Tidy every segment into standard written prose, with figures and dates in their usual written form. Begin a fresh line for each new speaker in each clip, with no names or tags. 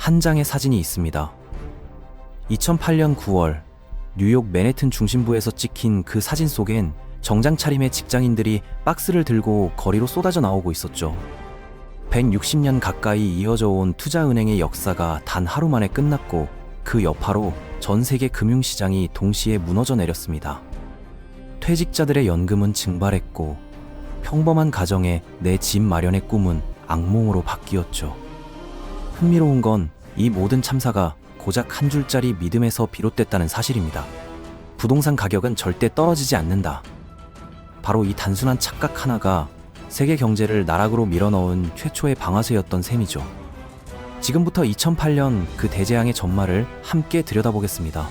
한 장의 사진이 있습니다. 2008년 9월 뉴욕 맨해튼 중심부에서 찍힌 그 사진 속엔 정장 차림의 직장인들이 박스를 들고 거리로 쏟아져 나오고 있었죠. 160년 가까이 이어져 온 투자은행의 역사가 단 하루 만에 끝났고 그 여파로 전 세계 금융시장이 동시에 무너져 내렸습니다. 퇴직자들의 연금은 증발했고 평범한 가정의 내 집 마련의 꿈은 악몽으로 바뀌었죠. 흥미로운 건 이 모든 참사가 고작 한 줄짜리 믿음에서 비롯됐다는 사실입니다. 부동산 가격은 절대 떨어지지 않는다. 바로 이 단순한 착각 하나가 세계 경제를 나락으로 밀어넣은 최초의 방아쇠였던 셈이죠. 지금부터 2008년 그 대재앙의 전말을 함께 들여다보겠습니다.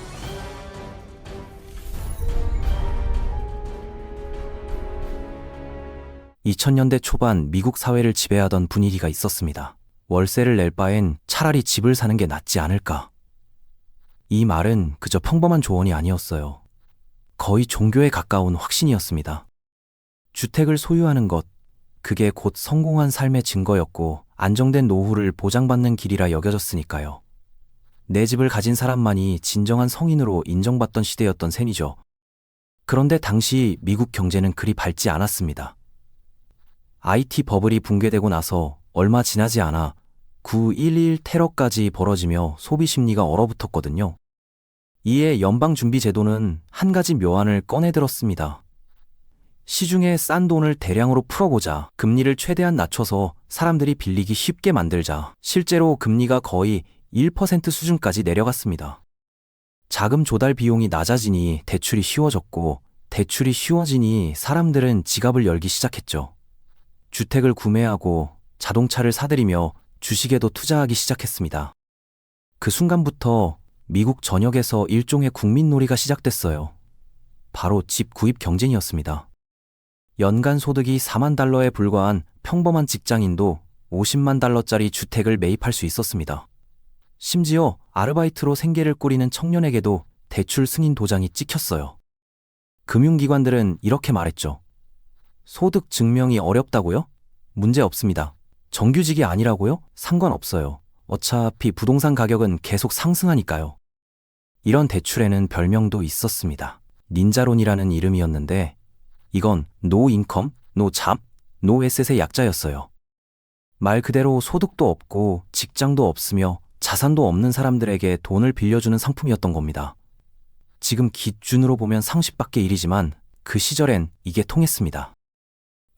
2000년대 초반 미국 사회를 지배하던 분위기가 있었습니다. 월세를 낼 바엔 차라리 집을 사는 게 낫지 않을까. 이 말은 그저 평범한 조언이 아니었어요. 거의 종교에 가까운 확신이었습니다. 주택을 소유하는 것, 그게 곧 성공한 삶의 증거였고 안정된 노후를 보장받는 길이라 여겨졌으니까요. 내 집을 가진 사람만이 진정한 성인으로 인정받던 시대였던 셈이죠. 그런데 당시 미국 경제는 그리 밝지 않았습니다. IT 버블이 붕괴되고 나서 얼마 지나지 않아 9.11 테러까지 벌어지며 소비 심리가 얼어붙었거든요. 이에 연방준비제도는 한 가지 묘안을 꺼내들었습니다. 시중에 싼 돈을 대량으로 풀어보자. 금리를 최대한 낮춰서 사람들이 빌리기 쉽게 만들자. 실제로 금리가 거의 1% 수준까지 내려갔습니다. 자금 조달 비용이 낮아지니 대출이 쉬워졌고, 대출이 쉬워지니 사람들은 지갑을 열기 시작했죠. 주택을 구매하고 자동차를 사들이며 주식에도 투자하기 시작했습니다. 그 순간부터 미국 전역에서 일종의 국민놀이가 시작됐어요. 바로 집 구입 경쟁이었습니다. 연간 소득이 4만 달러에 불과한 평범한 직장인도 50만 달러짜리 주택을 매입할 수 있었습니다. 심지어 아르바이트로 생계를 꾸리는 청년에게도 대출 승인 도장이 찍혔어요. 금융기관들은 이렇게 말했죠. 소득 증명이 어렵다고요? 문제 없습니다. 정규직이 아니라고요? 상관없어요. 어차피 부동산 가격은 계속 상승하니까요. 이런 대출에는 별명도 있었습니다. 닌자론이라는 이름이었는데 이건 노 인컴, 노 잡, 노 에셋의 약자였어요. 말 그대로 소득도 없고 직장도 없으며 자산도 없는 사람들에게 돈을 빌려주는 상품이었던 겁니다. 지금 기준으로 보면 상식밖의 일이지만 그 시절엔 이게 통했습니다.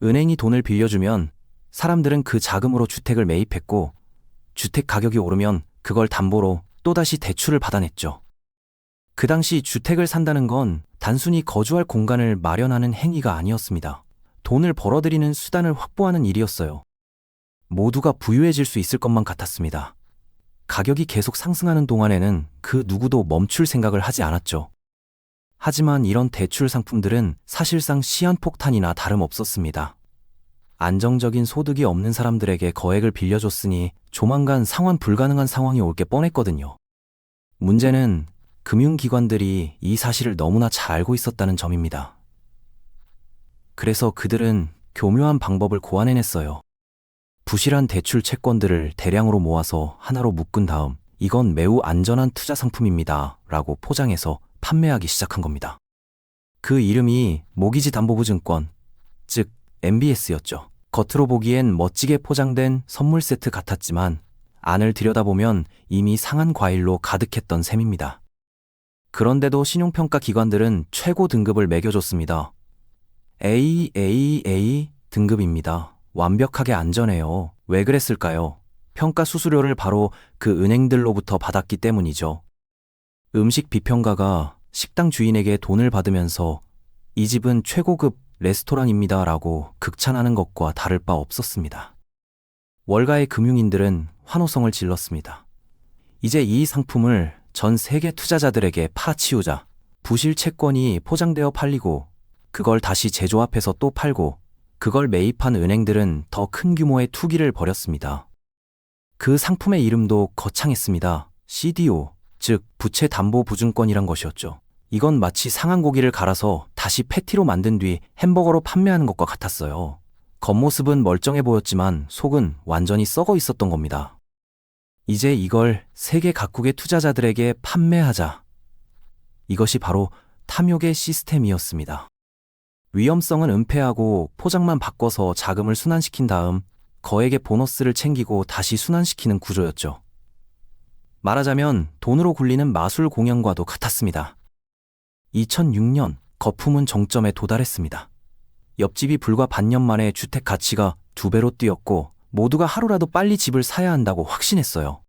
은행이 돈을 빌려주면 사람들은 그 자금으로 주택을 매입했고 주택 가격이 오르면 그걸 담보로 또다시 대출을 받아냈죠. 그 당시 주택을 산다는 건 단순히 거주할 공간을 마련하는 행위가 아니었습니다. 돈을 벌어들이는 수단을 확보하는 일이었어요. 모두가 부유해질 수 있을 것만 같았습니다. 가격이 계속 상승하는 동안에는 그 누구도 멈출 생각을 하지 않았죠. 하지만 이런 대출 상품들은 사실상 시한폭탄이나 다름없었습니다. 안정적인 소득이 없는 사람들에게 거액을 빌려줬으니 조만간 상환 불가능한 상황이 올 게 뻔했거든요. 문제는 금융기관들이 이 사실을 너무나 잘 알고 있었다는 점입니다. 그래서 그들은 교묘한 방법을 고안해냈어요. 부실한 대출 채권들을 대량으로 모아서 하나로 묶은 다음 이건 매우 안전한 투자 상품입니다 라고 포장해서 판매하기 시작한 겁니다. 그 이름이 모기지 담보부증권, 즉 MBS였죠. 겉으로 보기엔 멋지게 포장된 선물 세트 같았지만 안을 들여다보면 이미 상한 과일로 가득했던 셈입니다. 그런데도 신용평가 기관들은 최고 등급을 매겨줬습니다. AAA 등급입니다. 완벽하게 안전해요. 왜 그랬을까요? 평가 수수료를 바로 그 은행들로부터 받았기 때문이죠. 음식 비평가가 식당 주인에게 돈을 받으면서 이 집은 최고급 레스토랑입니다 라고 극찬하는 것과 다를 바 없었습니다. 월가의 금융인들은 환호성을 질렀습니다. 이제 이 상품을 전 세계 투자자들에게 팔아치우자. 부실 채권이 포장되어 팔리고 그걸 다시 재조합해서 또 팔고 그걸 매입한 은행들은 더 큰 규모의 투기를 벌였습니다. 그 상품의 이름도 거창했습니다. CDO, 즉 부채 담보 부증권이란 것이었죠. 이건 마치 상한 고기를 갈아서 다시 패티로 만든 뒤 햄버거로 판매하는 것과 같았어요. 겉모습은 멀쩡해 보였지만 속은 완전히 썩어 있었던 겁니다. 이제 이걸 세계 각국의 투자자들에게 판매하자. 이것이 바로 탐욕의 시스템이었습니다. 위험성은 은폐하고 포장만 바꿔서 자금을 순환시킨 다음 거액의 보너스를 챙기고 다시 순환시키는 구조였죠. 말하자면 돈으로 굴리는 마술 공연과도 같았습니다. 2006년 거품은 정점에 도달했습니다. 옆집이 불과 반년 만에 주택 가치가 2배로 뛰었고 모두가 하루라도 빨리 집을 사야 한다고 확신했어요.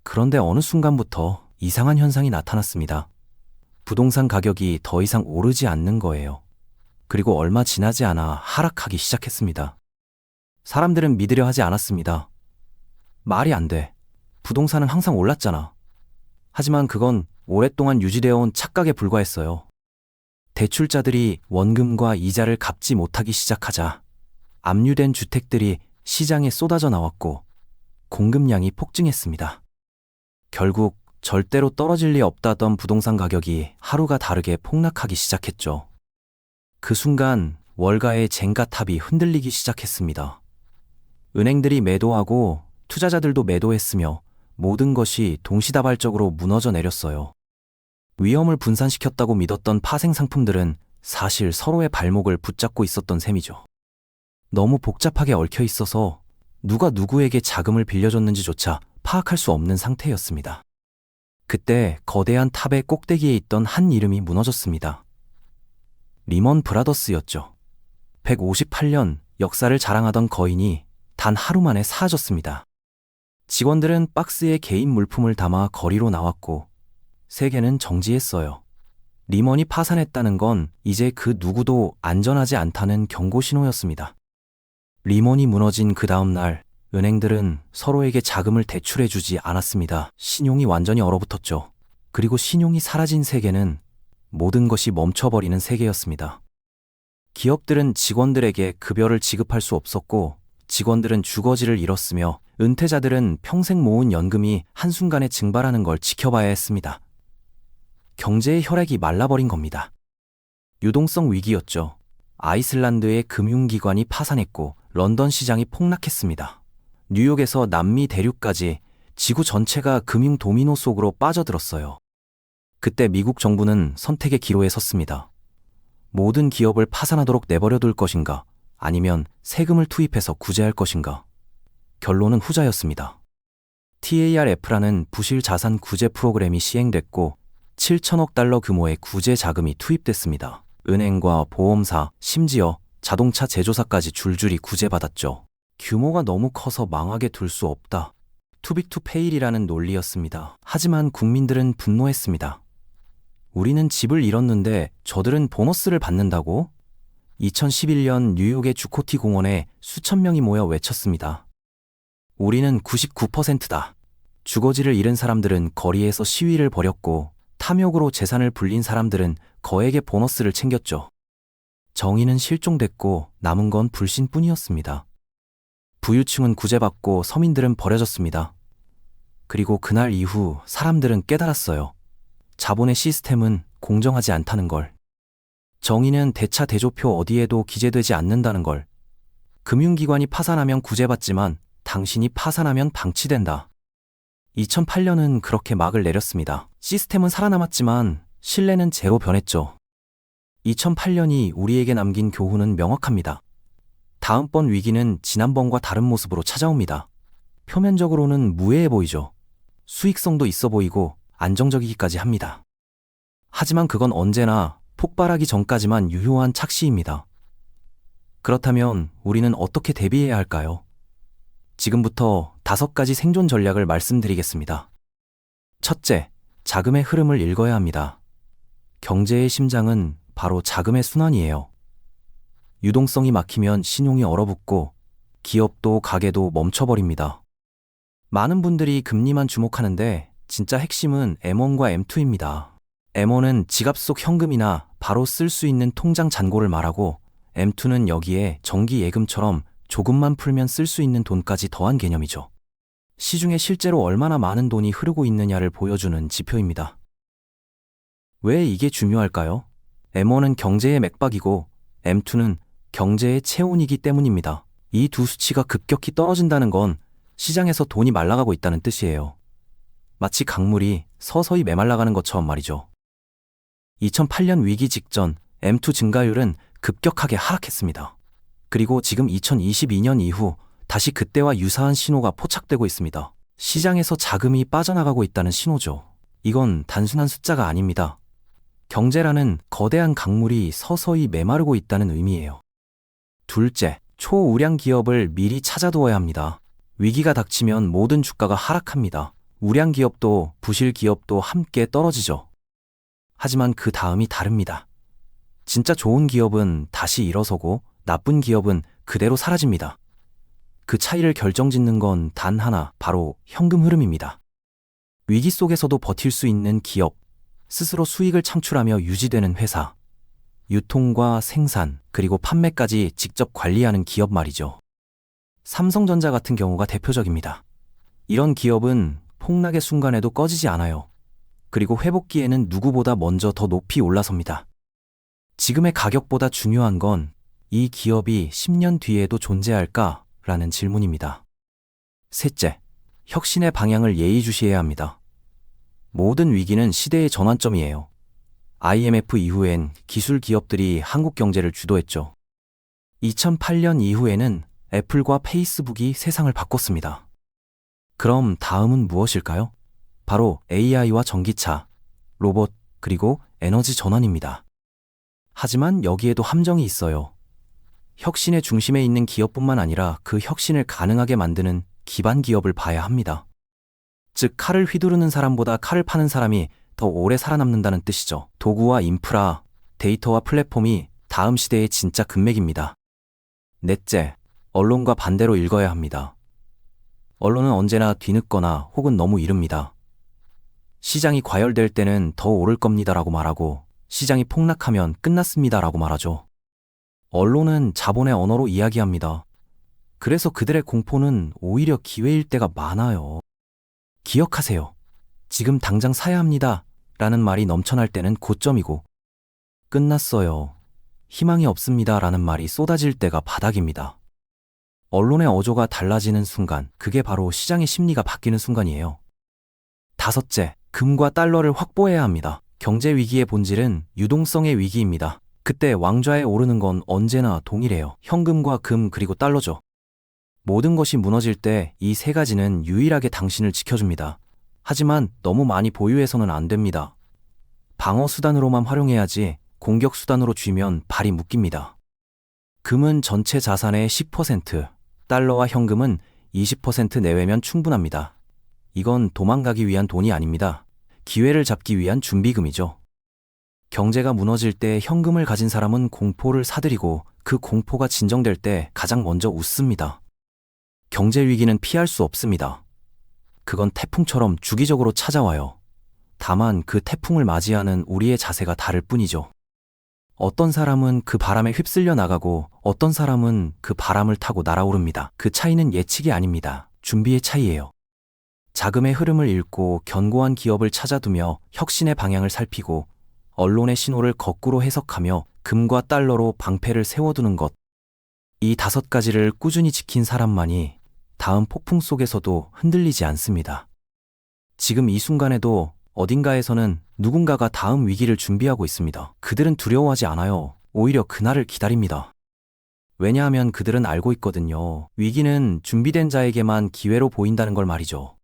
그런데 어느 순간부터 이상한 현상이 나타났습니다. 부동산 가격이 더 이상 오르지 않는 거예요. 그리고 얼마 지나지 않아 하락하기 시작했습니다. 사람들은 믿으려 하지 않았습니다. 말이 안 돼. 부동산은 항상 올랐잖아. 하지만 그건 오랫동안 유지되어 온 착각에 불과했어요. 대출자들이 원금과 이자를 갚지 못하기 시작하자 압류된 주택들이 시장에 쏟아져 나왔고 공급량이 폭증했습니다. 결국 절대로 떨어질 리 없다던 부동산 가격이 하루가 다르게 폭락하기 시작했죠. 그 순간 월가의 젠가탑이 흔들리기 시작했습니다. 은행들이 매도하고 투자자들도 매도했으며 모든 것이 동시다발적으로 무너져 내렸어요. 위험을 분산시켰다고 믿었던 파생 상품들은 사실 서로의 발목을 붙잡고 있었던 셈이죠. 너무 복잡하게 얽혀 있어서 누가 누구에게 자금을 빌려줬는지조차 파악할 수 없는 상태였습니다. 그때 거대한 탑의 꼭대기에 있던 한 이름이 무너졌습니다. 리먼 브라더스였죠. 158년 역사를 자랑하던 거인이 단 하루 만에 사라졌습니다. 직원들은 박스에 개인 물품을 담아 거리로 나왔고 세계는 정지했어요. 리먼이 파산했다는 건 이제 그 누구도 안전하지 않다는 경고 신호였습니다. 리먼이 무너진 그 다음 날 은행들은 서로에게 자금을 대출해주지 않았습니다. 신용이 완전히 얼어붙었죠. 그리고 신용이 사라진 세계는 모든 것이 멈춰버리는 세계였습니다. 기업들은 직원들에게 급여를 지급할 수 없었고 직원들은 주거지를 잃었으며 은퇴자들은 평생 모은 연금이 한순간에 증발하는 걸 지켜봐야 했습니다. 경제의 혈액이 말라버린 겁니다. 유동성 위기였죠. 아이슬란드의 금융기관이 파산했고 런던 시장이 폭락했습니다. 뉴욕에서 남미 대륙까지 지구 전체가 금융 도미노 속으로 빠져들었어요. 그때 미국 정부는 선택의 기로에 섰습니다. 모든 기업을 파산하도록 내버려둘 것인가, 아니면 세금을 투입해서 구제할 것인가. 결론은 후자였습니다. TARF라는 부실 자산 구제 프로그램이 시행됐고 7천억 달러 규모의 구제 자금이 투입됐습니다. 은행과 보험사, 심지어 자동차 제조사까지 줄줄이 구제받았죠. 규모가 너무 커서 망하게 둘 수 없다. 투빅 투 페일이라는 논리였습니다. 하지만 국민들은 분노했습니다. 우리는 집을 잃었는데 저들은 보너스를 받는다고? 2011년 뉴욕의 주코티 공원에 수천 명이 모여 외쳤습니다. 우리는 99%다. 주거지를 잃은 사람들은 거리에서 시위를 벌였고 탐욕으로 재산을 불린 사람들은 거액의 보너스를 챙겼죠. 정의는 실종됐고 남은 건 불신뿐이었습니다. 부유층은 구제받고 서민들은 버려졌습니다. 그리고 그날 이후 사람들은 깨달았어요. 자본의 시스템은 공정하지 않다는 걸. 정의는 대차 대조표 어디에도 기재되지 않는다는 걸. 금융기관이 파산하면 구제받지만 당신이 파산하면 방치된다. 2008년은 그렇게 막을 내렸습니다. 시스템은 살아남았지만 신뢰는 제로 변했죠. 2008년이 우리에게 남긴 교훈은 명확합니다. 다음번 위기는 지난번과 다른 모습으로 찾아옵니다. 표면적으로는 무해해 보이죠. 수익성도 있어 보이고 안정적이기까지 합니다. 하지만 그건 언제나 폭발하기 전까지만 유효한 착시입니다. 그렇다면 우리는 어떻게 대비해야 할까요? 지금부터 5가지 생존 전략을 말씀드리겠습니다. 첫째, 자금의 흐름을 읽어야 합니다. 경제의 심장은 바로 자금의 순환이에요. 유동성이 막히면 신용이 얼어붙고 기업도 가게도 멈춰버립니다. 많은 분들이 금리만 주목하는데 진짜 핵심은 M1과 M2입니다. M1은 지갑 속 현금이나 바로 쓸 수 있는 통장 잔고를 말하고 M2는 여기에 정기 예금처럼 조금만 풀면 쓸 수 있는 돈까지 더한 개념이죠. 시중에 실제로 얼마나 많은 돈이 흐르고 있느냐를 보여주는 지표입니다. 왜 이게 중요할까요? M1은 경제의 맥박이고 M2는 경제의 체온이기 때문입니다. 이 두 수치가 급격히 떨어진다는 건 시장에서 돈이 말라가고 있다는 뜻이에요. 마치 강물이 서서히 메말라가는 것처럼 말이죠. 2008년 위기 직전 M2 증가율은 급격하게 하락했습니다. 그리고 지금 2022년 이후 다시 그때와 유사한 신호가 포착되고 있습니다. 시장에서 자금이 빠져나가고 있다는 신호죠. 이건 단순한 숫자가 아닙니다. 경제라는 거대한 강물이 서서히 메마르고 있다는 의미예요. 둘째, 초우량 기업을 미리 찾아두어야 합니다. 위기가 닥치면 모든 주가가 하락합니다. 우량 기업도 부실 기업도 함께 떨어지죠. 하지만 그 다음이 다릅니다. 진짜 좋은 기업은 다시 일어서고 나쁜 기업은 그대로 사라집니다. 그 차이를 결정짓는 건 단 하나, 바로 현금 흐름입니다. 위기 속에서도 버틸 수 있는 기업, 스스로 수익을 창출하며 유지되는 회사, 유통과 생산, 그리고 판매까지 직접 관리하는 기업 말이죠. 삼성전자 같은 경우가 대표적입니다. 이런 기업은 폭락의 순간에도 꺼지지 않아요. 그리고 회복기에는 누구보다 먼저 더 높이 올라섭니다. 지금의 가격보다 중요한 건 이 기업이 10년 뒤에도 존재할까? 라는 질문입니다. 셋째, 혁신의 방향을 예의주시해야 합니다. 모든 위기는 시대의 전환점이에요. IMF 이후엔 기술 기업들이 한국 경제를 주도했죠. 2008년 이후에는 애플과 페이스북이 세상을 바꿨습니다. 그럼 다음은 무엇일까요? 바로 AI와 전기차, 로봇, 그리고 에너지 전환입니다. 하지만 여기에도 함정이 있어요. 혁신의 중심에 있는 기업뿐만 아니라 그 혁신을 가능하게 만드는 기반 기업을 봐야 합니다. 즉, 칼을 휘두르는 사람보다 칼을 파는 사람이 더 오래 살아남는다는 뜻이죠. 도구와 인프라, 데이터와 플랫폼이 다음 시대의 진짜 금맥입니다. 넷째, 언론과 반대로 읽어야 합니다. 언론은 언제나 뒤늦거나 혹은 너무 이릅니다. 시장이 과열될 때는 더 오를 겁니다라고 말하고 시장이 폭락하면 끝났습니다라고 말하죠. 언론은 자본의 언어로 이야기합니다. 그래서 그들의 공포는 오히려 기회일 때가 많아요. 기억하세요. 지금 당장 사야 합니다. 라는 말이 넘쳐날 때는 고점이고, 끝났어요. 희망이 없습니다. 라는 말이 쏟아질 때가 바닥입니다. 언론의 어조가 달라지는 순간, 그게 바로 시장의 심리가 바뀌는 순간이에요. 다섯째, 금과 달러를 확보해야 합니다. 경제 위기의 본질은 유동성의 위기입니다. 그때 왕좌에 오르는 건 언제나 동일해요. 현금과 금 그리고 달러죠. 모든 것이 무너질 때 이 세 가지는 유일하게 당신을 지켜줍니다. 하지만 너무 많이 보유해서는 안 됩니다. 방어 수단으로만 활용해야지 공격 수단으로 쥐면 발이 묶입니다. 금은 전체 자산의 10%, 달러와 현금은 20% 내외면 충분합니다. 이건 도망가기 위한 돈이 아닙니다. 기회를 잡기 위한 준비금이죠. 경제가 무너질 때 현금을 가진 사람은 공포를 사들이고 그 공포가 진정될 때 가장 먼저 웃습니다. 경제 위기는 피할 수 없습니다. 그건 태풍처럼 주기적으로 찾아와요. 다만 그 태풍을 맞이하는 우리의 자세가 다를 뿐이죠. 어떤 사람은 그 바람에 휩쓸려 나가고 어떤 사람은 그 바람을 타고 날아오릅니다. 그 차이는 예측이 아닙니다. 준비의 차이예요. 자금의 흐름을 읽고 견고한 기업을 찾아두며 혁신의 방향을 살피고 언론의 신호를 거꾸로 해석하며 금과 달러로 방패를 세워두는 것. 이 5가지를 꾸준히 지킨 사람만이 다음 폭풍 속에서도 흔들리지 않습니다. 지금 이 순간에도 어딘가에서는 누군가가 다음 위기를 준비하고 있습니다. 그들은 두려워하지 않아요. 오히려 그날을 기다립니다. 왜냐하면 그들은 알고 있거든요. 위기는 준비된 자에게만 기회로 보인다는 걸 말이죠.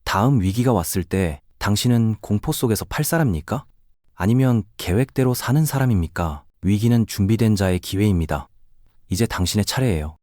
다음 위기가 왔을 때 당신은 공포 속에서 팔 사람입니까? 아니면 계획대로 사는 사람입니까? 위기는 준비된 자의 기회입니다. 이제 당신의 차례예요.